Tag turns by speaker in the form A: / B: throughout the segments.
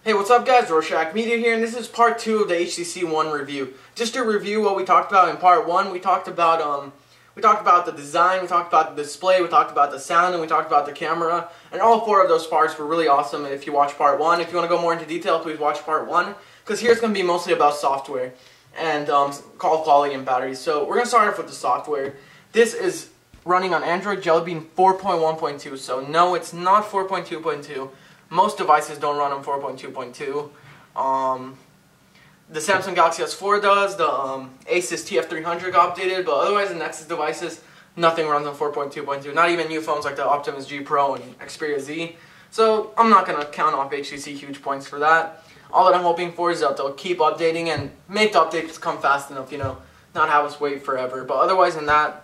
A: Hey, what's up guys, Rorschach Media here, and this is part 2 of the HTC One review. Just to review what we talked about in part 1, we talked about the design, we talked about the display, we talked about the sound, and we talked about the camera. And all 4 of those parts were really awesome if you watch part 1. If you want to go more into detail, please watch part 1, because here's going to be mostly about software and call quality and batteries. So we're going to start off with the software. This is running on Android Jelly Bean 4.1.2, so no, it's not 4.2.2. Most devices don't run on 4.2.2. The Samsung Galaxy S4 does, the Asus TF300 got updated, but otherwise the Nexus devices, nothing runs on 4.2.2. Not even new phones like the Optimus G Pro and Xperia Z. So I'm not going to count off HTC huge points for that. All that I'm hoping for is that they'll keep updating and make the updates come fast enough, not have us wait forever. But otherwise than that,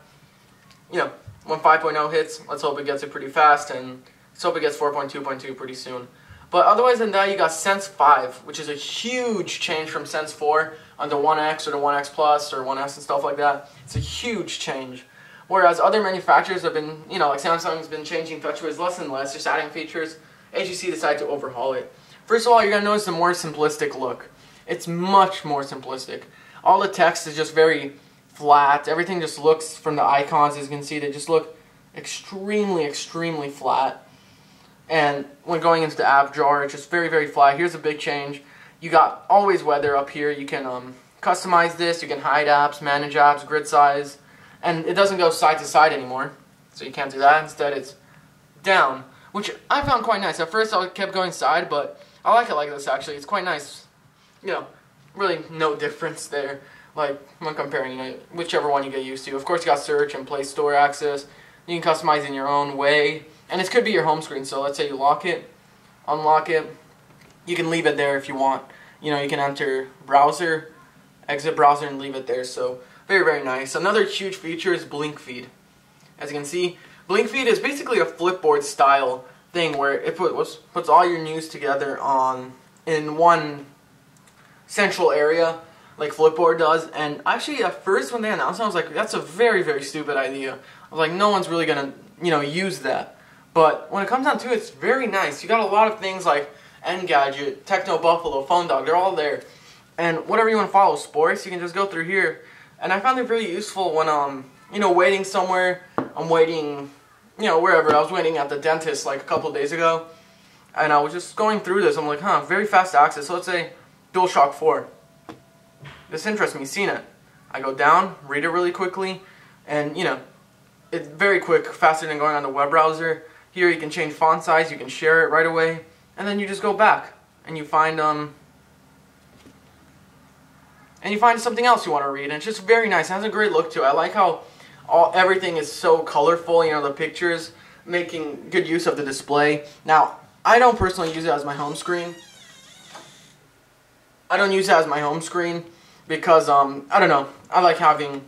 A: when 5.0 hits, let's hope it gets it pretty fast, and let's hope it gets 4.2.2 pretty soon. But otherwise than that, you got Sense 5, which is a huge change from Sense 4 on the 1X or the 1X Plus or 1S and stuff like that. It's a huge change. Whereas other manufacturers have been, like Samsung's been changing touchwiz less and less, just adding features, HTC decided to overhaul it. First of all, you're going to notice a more simplistic look. It's much more simplistic. All the text is just very flat. Everything just looks, from the icons, as you can see, they just look extremely, extremely flat. And when going into the app drawer, it's just very, very flat. Here's a big change. You got always weather up here. You can customize this. You can hide apps, manage apps, grid size. And it doesn't go side to side anymore, so you can't do that. Instead, it's down, which I found quite nice. At first, I kept going side, but I like it like this, actually. It's quite nice. Really no difference there, like when comparing whichever one you get used to. Of course, you got search and Play Store access. You can customize in your own way. And this could be your home screen, so let's say you lock it, unlock it, you can leave it there if you want. You can enter browser, exit browser, and leave it there, so very, very nice. Another huge feature is Blinkfeed. As you can see, Blinkfeed is basically a Flipboard style thing where it puts all your news together in one central area, like Flipboard does. And actually, at first when they announced it, I was like, that's a very, very stupid idea. I was like, no one's really going to, use that. But when it comes down to it, it's very nice. You got a lot of things like Engadget, Techno Buffalo, Phone Dog, they're all there. And whatever you want to follow, sports, you can just go through here. And I found it really useful when, waiting somewhere. I'm waiting, wherever. I was waiting at the dentist like a couple of days ago. And I was just going through this. I'm like, very fast access. So let's say DualShock 4. This interests me, seeing it. I go down, read it really quickly, and, it's very quick, faster than going on the web browser. Here you can change font size, you can share it right away, and then you just go back and you find something else you want to read, and it's just very nice. It has a great look to it. I like how everything is so colorful, the pictures, making good use of the display. Now, I don't personally use it as my home screen. I don't use it as my home screen because, I don't know, I like having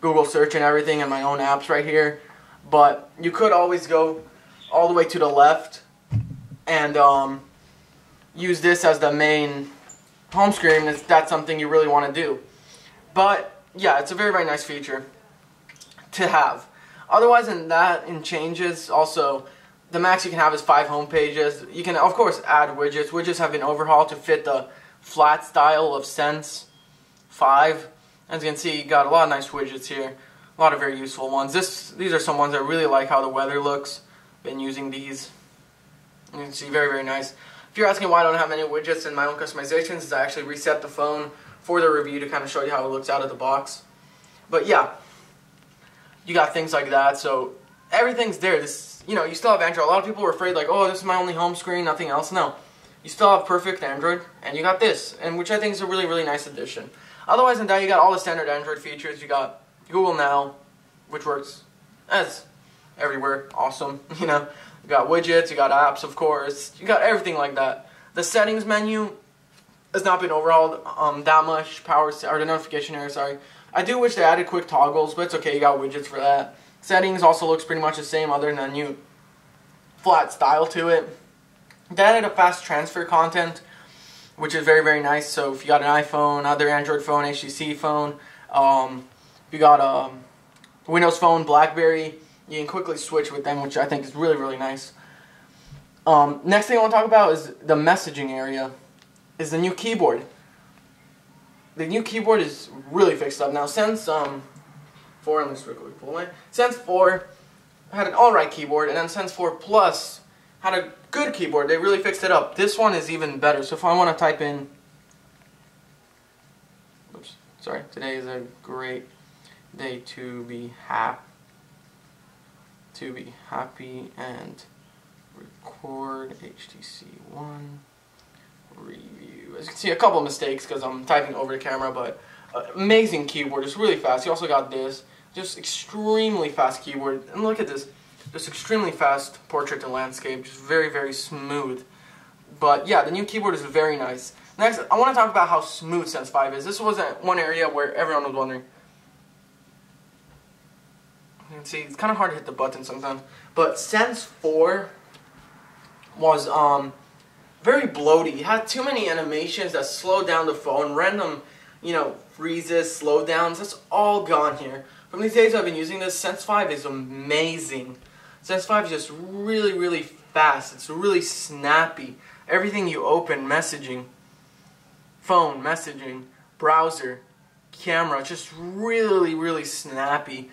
A: Google search and everything and my own apps right here. But you could always go all the way to the left and use this as the main home screen if that's something you really want to do. But yeah, it's a very, very nice feature to have. Otherwise than that, in changes, also the max you can have is 5 home pages. You can of course add widgets. Widgets have been overhauled to fit the flat style of Sense 5. As you can see, you got a lot of nice widgets here. A lot of very useful ones. These are some ones I really like how the weather looks. Been using these. You can see, very, very nice. If you're asking why I don't have any widgets in my own customizations, I actually reset the phone for the review to kind of show you how it looks out of the box. But yeah, you got things like that. So everything's there. This, you still have Android. A lot of people were afraid, like, oh, this is my only home screen, nothing else. No, you still have perfect Android, and you got this, and which I think is a really, really nice addition. Otherwise than that, you got all the standard Android features. You got Google Now, which works as everywhere. Awesome. You got widgets, you got apps, of course. You got everything like that. The settings menu has not been overhauled that much. The notification area, sorry. I do wish they added quick toggles, but it's okay. You got widgets for that. Settings also looks pretty much the same, other than a new flat style to it. They added a fast transfer content, which is very, very nice. So if you got an iPhone, other Android phone, HTC phone, you got a Windows Phone, BlackBerry, you can quickly switch with them, which I think is really, really nice. Next thing I want to talk about is the messaging area, is the new keyboard. The new keyboard is really fixed up now. Since 4, let me just quickly pull away. Since 4 had an alright keyboard, and then since 4 Plus had a good keyboard. They really fixed it up. This one is even better. So if I want to type in, oops, sorry, today is a great day to be happy and record HTC One review. As you can see, a couple of mistakes because I'm typing over the camera, but amazing keyboard. It's really fast. You also got this, just extremely fast keyboard. And look at this, just extremely fast portrait and landscape, just very, very smooth. But yeah, the new keyboard is very nice. Next, I want to talk about how smooth Sense 5 is. This was one area where everyone was wondering. You can see, it's kind of hard to hit the button sometimes. But Sense 4 was very bloaty. It had too many animations that slowed down the phone, random, freezes, slowdowns. That's all gone here. From these days I've been using this, Sense 5 is amazing. Sense 5 is just really, really fast. It's really snappy. Everything you open, messaging, phone, messaging, browser, camera, just really, really snappy.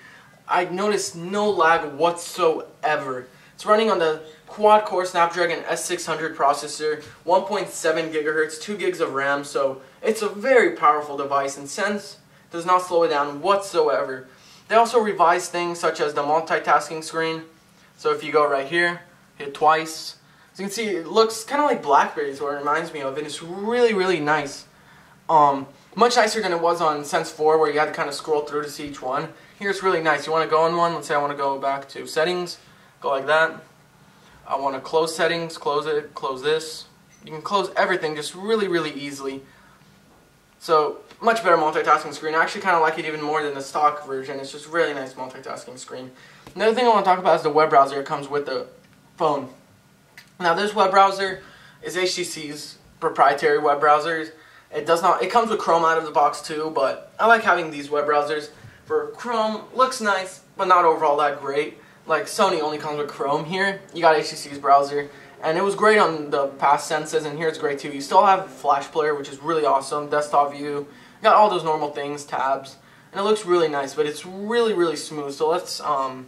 A: I noticed no lag whatsoever. It's running on the quad-core Snapdragon S600 processor, 1.7 gigahertz, 2 gigs of RAM, so it's a very powerful device, and Sense does not slow it down whatsoever. They also revised things such as the multitasking screen. So if you go right here, hit twice, as you can see, it looks kind of like BlackBerry is what it reminds me of, and it's really, really nice. Much nicer than it was on Sense 4 where you had to kind of scroll through to see each one. Here it's really nice. You want to go on one, let's say I want to go back to settings, go like that. I want to close settings, close it, close this. You can close everything just really, really easily. So, much better multitasking screen. I actually kind of like it even more than the stock version. It's just really nice multitasking screen. Another thing I want to talk about is the web browser. It comes with the phone. Now this web browser is HTC's proprietary web browser. It comes with Chrome out of the box too, but I like having these web browsers. For Chrome, looks nice, but not overall that great. Like Sony only comes with Chrome. Here, you got HTC's browser, and it was great on the past Senses, and here it's great too. You still have Flash Player, which is really awesome, desktop view, you got all those normal things, tabs, and it looks really nice, but it's really, really smooth. So let's, what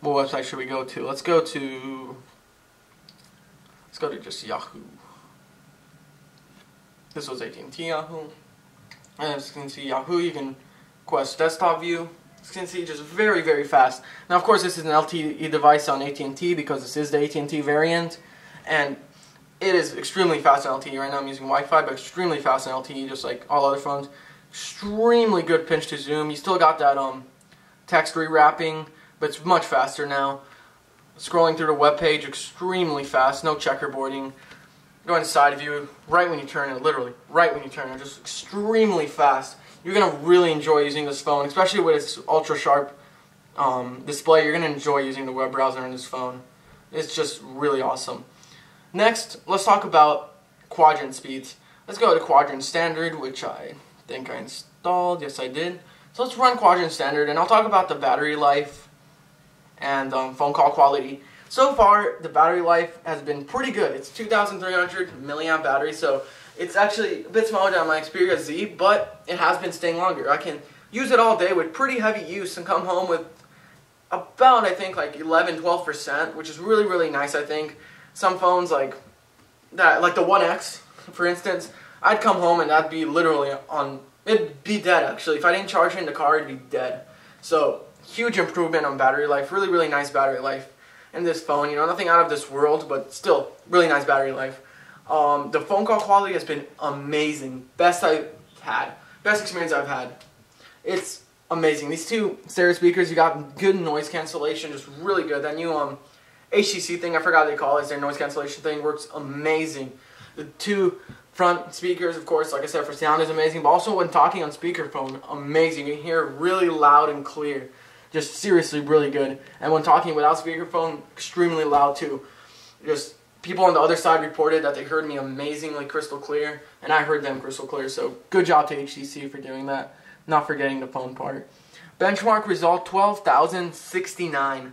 A: website should we go to? Let's go to just Yahoo. This was AT&T Yahoo, and as you can see Yahoo, you can request desktop view. As you can see, just very, very fast. Now, of course, this is an LTE device on AT&T because this is the AT&T variant, and it is extremely fast on LTE. Right now I'm using Wi-Fi, but extremely fast on LTE, just like all other phones. Extremely good pinch to zoom. You still got that text rewrapping, but it's much faster now. Scrolling through the web page, extremely fast, no checkerboarding. Going side view, right when you turn it, literally, right when you turn it, just extremely fast. You're going to really enjoy using this phone, especially with its ultra-sharp display. You're going to enjoy using the web browser on this phone. It's just really awesome. Next, let's talk about quadrant speeds. Let's go to Quadrant Standard, which I think I installed. Yes, I did. So let's run Quadrant Standard, and I'll talk about the battery life and phone call quality. So far, the battery life has been pretty good. It's 2,300 milliamp battery, so it's actually a bit smaller than my Xperia Z, but it has been staying longer. I can use it all day with pretty heavy use and come home with about, I think, like 11-12%, which is really, really nice, I think. Some phones like that, like the One X, for instance, I'd come home and that'd be literally it'd be dead actually. If I didn't charge it in the car, it'd be dead. So, huge improvement on battery life, really, really nice battery life in this phone. Nothing out of this world, but still, really nice battery life. The phone call quality has been amazing. Best I've had. Best experience I've had. It's amazing. These two stereo speakers, you got good noise cancellation, just really good. That new HTC thing, I forgot what they call it, their noise cancellation thing, works amazing. The two front speakers, of course, like I said, for sound is amazing, but also when talking on speakerphone, amazing. You can hear really loud and clear. Just seriously really good. And when talking without speakerphone, extremely loud too. Just people on the other side reported that they heard me amazingly crystal clear, and I heard them crystal clear, so good job to HTC for doing that, not forgetting the phone part. Benchmark result, 12,069.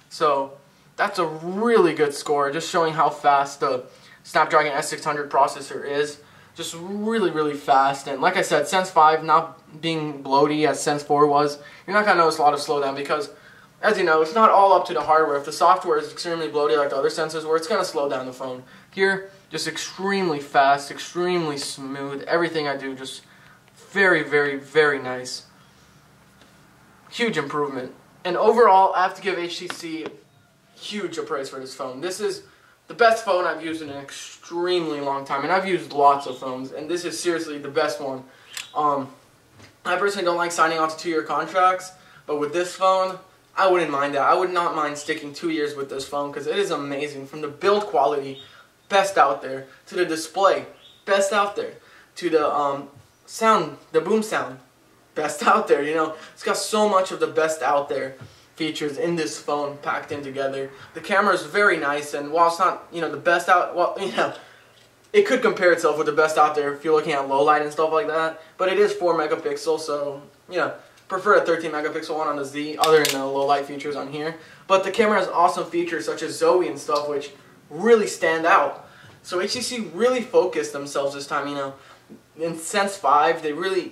A: So, that's a really good score, just showing how fast the Snapdragon S600 processor is. Just really, really fast. And like I said, Sense 5 not being bloaty as Sense 4 was, you're not going to notice a lot of slowdown because, as you know, it's not all up to the hardware. If the software is extremely bloaty like the other sensors were, it's going to slow down the phone. Here, just extremely fast, extremely smooth. Everything I do just very, very, very nice. Huge improvement. And overall, I have to give HTC huge praise for this phone. This is the best phone I've used in an extremely long time, and I've used lots of phones, and this is seriously the best one. I personally don't like signing on to 2-year contracts, but with this phone, I wouldn't mind that. I would not mind sticking 2 years with this phone because it is amazing. From the build quality, best out there, to the display, best out there, to the sound, the boom sound, best out there. You know, it's got so much of the best out there features in this phone packed in together. The camera is very nice, and while it's not, you know, the best out, well, you know, it could compare itself with the best out there if you're looking at low light and stuff like that, but it is 4 megapixels, so, you know, prefer a 13 megapixel one on the Z other than the low light features on here. But the camera has awesome features such as Zoe and stuff which really stand out. So HTC really focused themselves this time, you know. In Sense 5, they really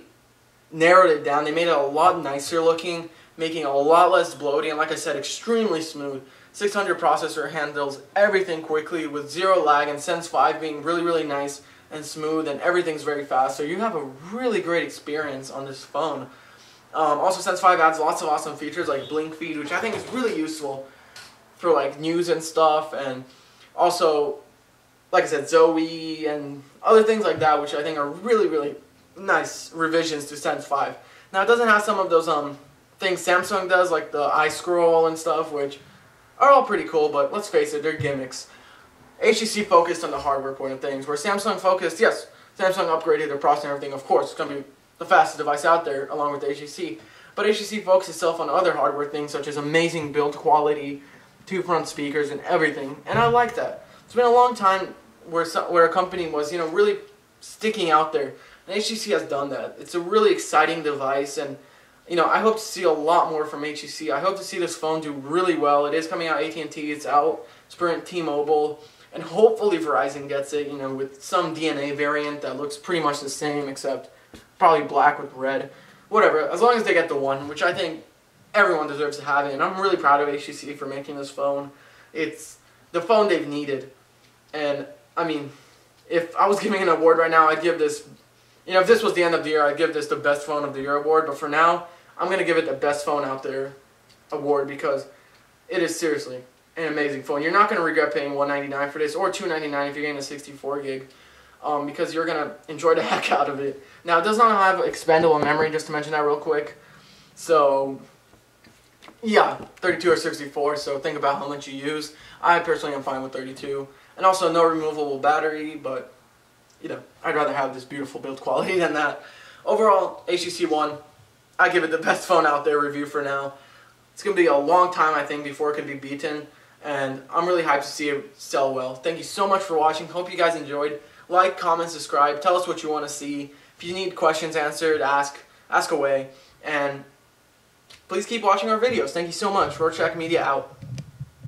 A: narrowed it down. They made it a lot nicer looking, making it a lot less bloaty, and like I said, extremely smooth. 600 processor handles everything quickly with 0 lag, and Sense 5 being really, really nice and smooth, and everything's very fast. So you have a really great experience on this phone. Also, Sense 5 adds lots of awesome features like Blinkfeed, which I think is really useful for like news and stuff, and also, like I said, Zoe and other things like that, which I think are really, really nice revisions to Sense 5. Now, it doesn't have some of those things Samsung does, like the iScroll and stuff, which are all pretty cool, but let's face it, they're gimmicks. HTC focused on the hardware point of things, where Samsung focused, yes, Samsung upgraded their processor and everything, of course, it's going to be the fastest device out there, along with the HTC, but HTC focused itself on other hardware things, such as amazing build quality, 2 front speakers, and everything, and I like that. It's been a long time where a company was, you know, really sticking out there, and HTC has done that. It's a really exciting device, and you know, I hope to see a lot more from HTC. I hope to see this phone do really well. It is coming out AT&T, it's out, Sprint, T-Mobile, and hopefully Verizon gets it, you know, with some DNA variant that looks pretty much the same, except probably black with red. Whatever, as long as they get the one, which I think everyone deserves to have it, and I'm really proud of HTC for making this phone. It's the phone they've needed, and, I mean, if I was giving an award right now, I'd give this, you know, if this was the end of the year, I'd give this the Best Phone of the Year award, but for now, I'm going to give it the Best Phone Out There award because it is seriously an amazing phone. You're not going to regret paying $199 for this or $299 if you're getting a 64 gig because you're going to enjoy the heck out of it. Now, it does not have expandable memory, just to mention that real quick. So, yeah, 32 or 64, so think about how much you use. I personally am fine with 32. And also no removable battery, but, you know, I'd rather have this beautiful build quality than that. Overall, HTC One, I give it the best phone out there review for now. It's going to be a long time, I think, before it can be beaten. And I'm really hyped to see it sell well. Thank you so much for watching. Hope you guys enjoyed. Like, comment, subscribe. Tell us what you want to see. If you need questions answered, ask away. And please keep watching our videos. Thank you so much. Rorschach Media out.